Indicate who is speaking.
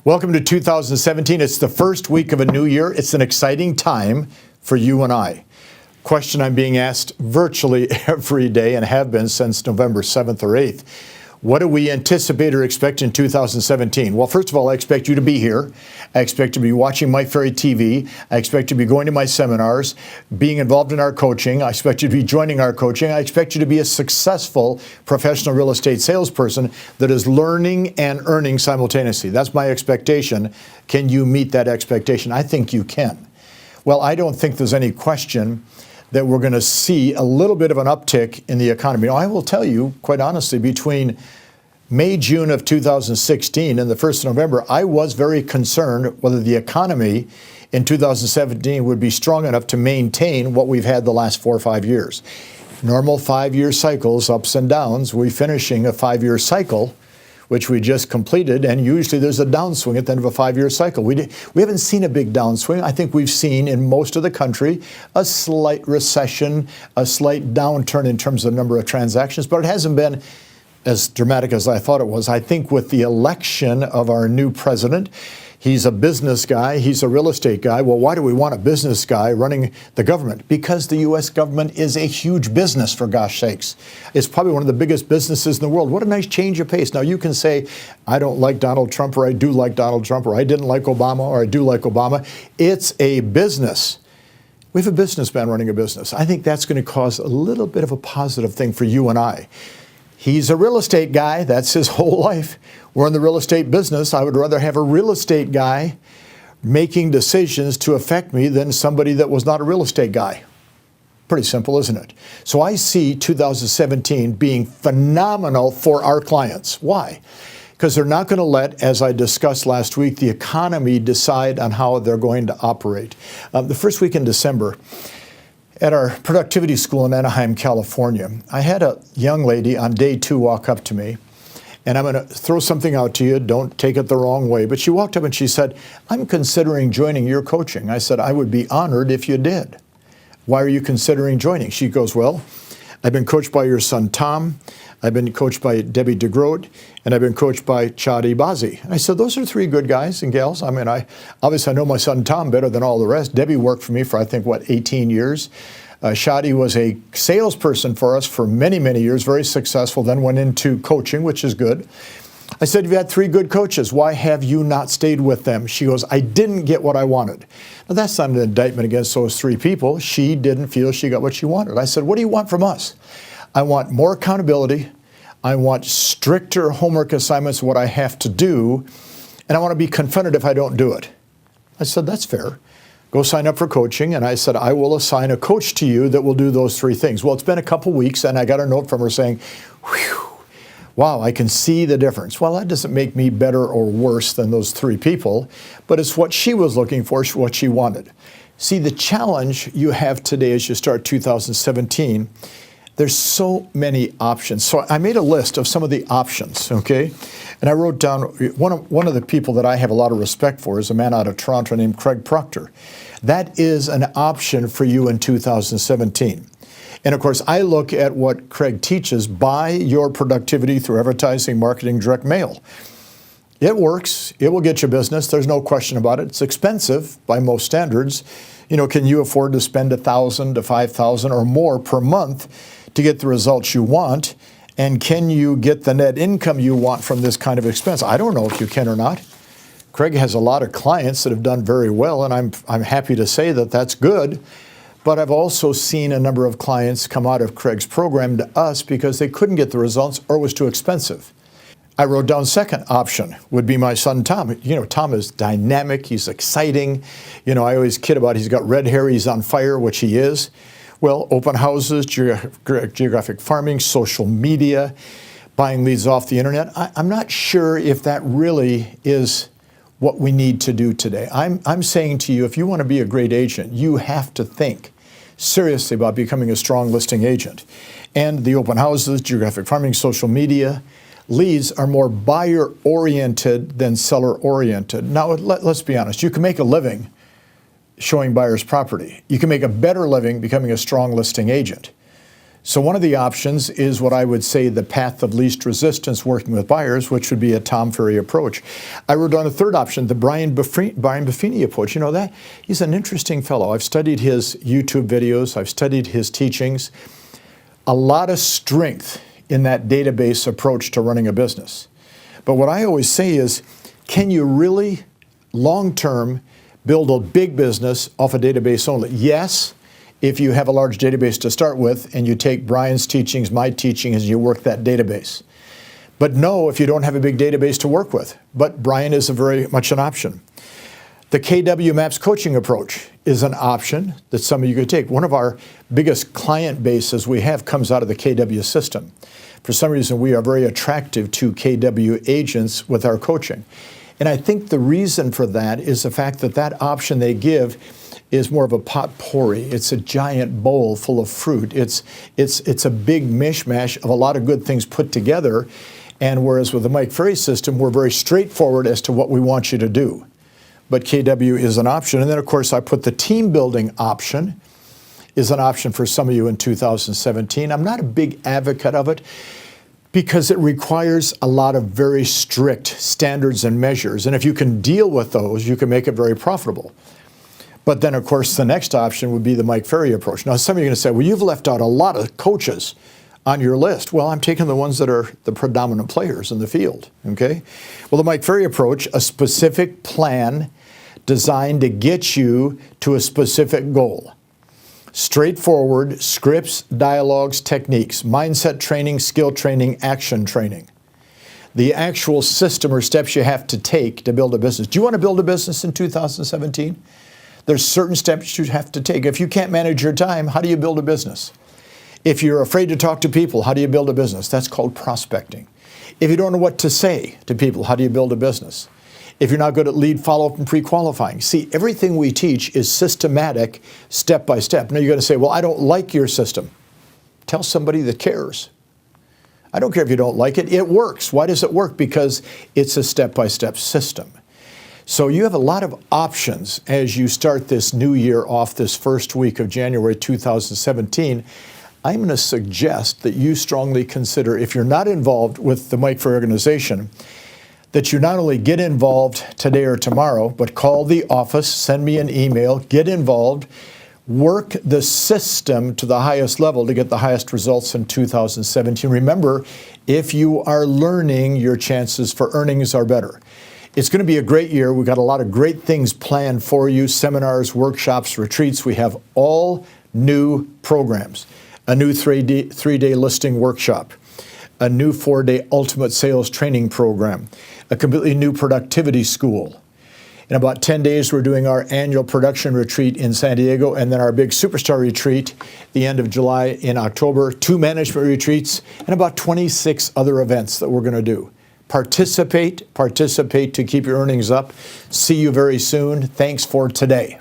Speaker 1: Welcome to 2017. It's the first week of a new year. It's an exciting time for you and I. Question I'm being asked virtually every day and have been since November 7th or 8th. What do we anticipate or expect in 2017? Well, first of all, I expect you to be here. I expect you to be watching Mike Ferry TV. I expect you to be going to my seminars, being involved in our coaching. I expect you to be joining our coaching. I expect you to be a successful professional real estate salesperson that is learning and earning simultaneously. That's my expectation. Can you meet that expectation? I think you can. Well, I don't think there's any question that we're going to see a little bit of an uptick in the economy. Now, I will tell you, quite honestly, between May, June of 2016 and the 1st of November, I was very concerned whether the economy in 2017 would be strong enough to maintain what we've had the last 4 or 5 years. Normal 5-year cycles, ups and downs. We're finishing a 5-year cycle, which we just completed, and usually there's a downswing at the end of a 5-year cycle. We haven't seen a big downswing. I think we've seen in most of the country a slight recession, a slight downturn in terms of the number of transactions, but it hasn't been as dramatic as I thought it was. I think with the election of our new president, he's a business guy, he's a real estate guy. Well, why do we want a business guy running the government? Because the U.S. government is a huge business, for gosh sakes. It's probably one of the biggest businesses in the world. What a nice change of pace. Now, you can say, I don't like Donald Trump, or I do like Donald Trump, or I didn't like Obama, or I do like Obama. It's a business. We have a businessman running a business. I think that's going to cause a little bit of a positive thing for you and I. He's a real estate guy. That's his whole life. We're in the real estate business. I would rather have a real estate guy making decisions to affect me than somebody that was not a real estate guy. Pretty simple, isn't it? So I see 2017 being phenomenal for our clients. Why? Because they're not going to let, as I discussed last week, the economy decide on how they're going to operate. The first week in December, at our productivity school in Anaheim, California, I had a young lady on day 2 walk up to me, and I'm going to throw something out to you. Don't take it the wrong way. But she walked up and she said, I'm considering joining your coaching. I said, I would be honored if you did. Why are you considering joining? She goes, well, I've been coached by your son, Tom. I've been coached by Debbie DeGroat, and I've been coached by Chadi Bazi. And I said, those are 3 good guys and gals. I mean, obviously I know my son Tom better than all the rest. Debbie worked for me for, I think, 18 years. Chadi was a salesperson for us for many, many years, very successful, then went into coaching, which is good. I said, you've had 3 good coaches. Why have you not stayed with them? She goes, I didn't get what I wanted. Now, that's not an indictment against those 3 people. She didn't feel she got what she wanted. I said, what do you want from us? I want more accountability. I want stricter homework assignments, what I have to do, and I want to be confronted if I don't do it. I said, that's fair. Go sign up for coaching. And I said, I will assign a coach to you that will do those 3 things. Well, it's been a couple weeks, and I got a note from her saying, whew, wow, I can see the difference. Well, that doesn't make me better or worse than those 3 people, but it's what she was looking for, what she wanted. See, the challenge you have today as you start 2017, there's so many options. So I made a list of some of the options, okay? And I wrote down, one of the people that I have a lot of respect for is a man out of Toronto named Craig Proctor. That is an option for you in 2017. And of course, I look at what Craig teaches: buy your productivity through advertising, marketing, direct mail. It works. It will get you business. There's no question about it. It's expensive by most standards. You know, can you afford to spend $1,000 to $5,000 or more per month to get the results you want? And can you get the net income you want from this kind of expense? I don't know if you can or not. Craig has a lot of clients that have done very well, and I'm happy to say that that's good. But I've also seen a number of clients come out of Craig's program to us because they couldn't get the results or it was too expensive. I wrote down second option would be my son, Tom. You know, Tom is dynamic. He's exciting. You know, I always kid about he's got red hair. He's on fire, which he is. Well, open houses, geographic farming, social media, buying leads off the internet. I'm not sure if that really is what we need to do today. I'm saying to you, if you want to be a great agent, you have to think seriously about becoming a strong listing agent. And the open houses, geographic farming, social media, leads are more buyer-oriented than seller-oriented. Now, let's be honest. You can make a living showing buyers property. You can make a better living becoming a strong listing agent. So one of the options is what I would say the path of least resistance working with buyers, which would be a Tom Ferry approach. I wrote down a third option, the Brian Buffini approach. You know that? He's an interesting fellow. I've studied his YouTube videos. I've studied his teachings. A lot of strength in that database approach to running a business. But what I always say is, can you really long-term build a big business off a database only? Yes, if you have a large database to start with and you take Brian's teachings, my teachings, and you work that database. But no, if you don't have a big database to work with. But Brian is very much an option. The KW Maps coaching approach is an option that some of you could take. One of our biggest client bases we have comes out of the KW system. For some reason, we are very attractive to KW agents with our coaching. And I think the reason for that is the fact that that option they give is more of a potpourri. It's a giant bowl full of fruit. It's a big mishmash of a lot of good things put together. And whereas with the Mike Ferry system, we're very straightforward as to what we want you to do. But KW is an option. And then, of course, I put the team building option is an option for some of you in 2017. I'm not a big advocate of it because it requires a lot of very strict standards and measures. And if you can deal with those, you can make it very profitable. But then, of course, the next option would be the Mike Ferry approach. Now, some of you are going to say, well, you've left out a lot of coaches on your list. Well, I'm taking the ones that are the predominant players in the field, okay? Well, the Mike Ferry approach, a specific plan designed to get you to a specific goal. Straightforward scripts, dialogues, techniques, mindset training, skill training, action training. The actual system or steps you have to take to build a business. Do you want to build a business in 2017? There's certain steps you have to take. If you can't manage your time, how do you build a business? If you're afraid to talk to people, how do you build a business? That's called prospecting. If you don't know what to say to people, how do you build a business? If you're not good at lead follow-up and pre-qualifying. See, everything we teach is systematic, step by step. Now you're going to say, well, I don't like your system. Tell somebody that cares. I don't care if you don't like it. It works. Why does it work? Because it's a step-by-step system. So you have a lot of options as you start this new year off this first week of January 2017. I'm going to suggest that you strongly consider, if you're not involved with the Mike Ferry organization, that you not only get involved today or tomorrow, but call the office, send me an email, get involved, work the system to the highest level to get the highest results in 2017. Remember, if you are learning, your chances for earnings are better. It's going to be a great year. We've got a lot of great things planned for you, seminars, workshops, retreats. We have all new programs, a new three-day listing workshop, a new 4-day ultimate sales training program, a completely new productivity school. In about 10 days, we're doing our annual production retreat in San Diego, and then our big superstar retreat the end of July in October, 2 management retreats, and about 26 other events that we're going to do. Participate to keep your earnings up. See you very soon. Thanks for today.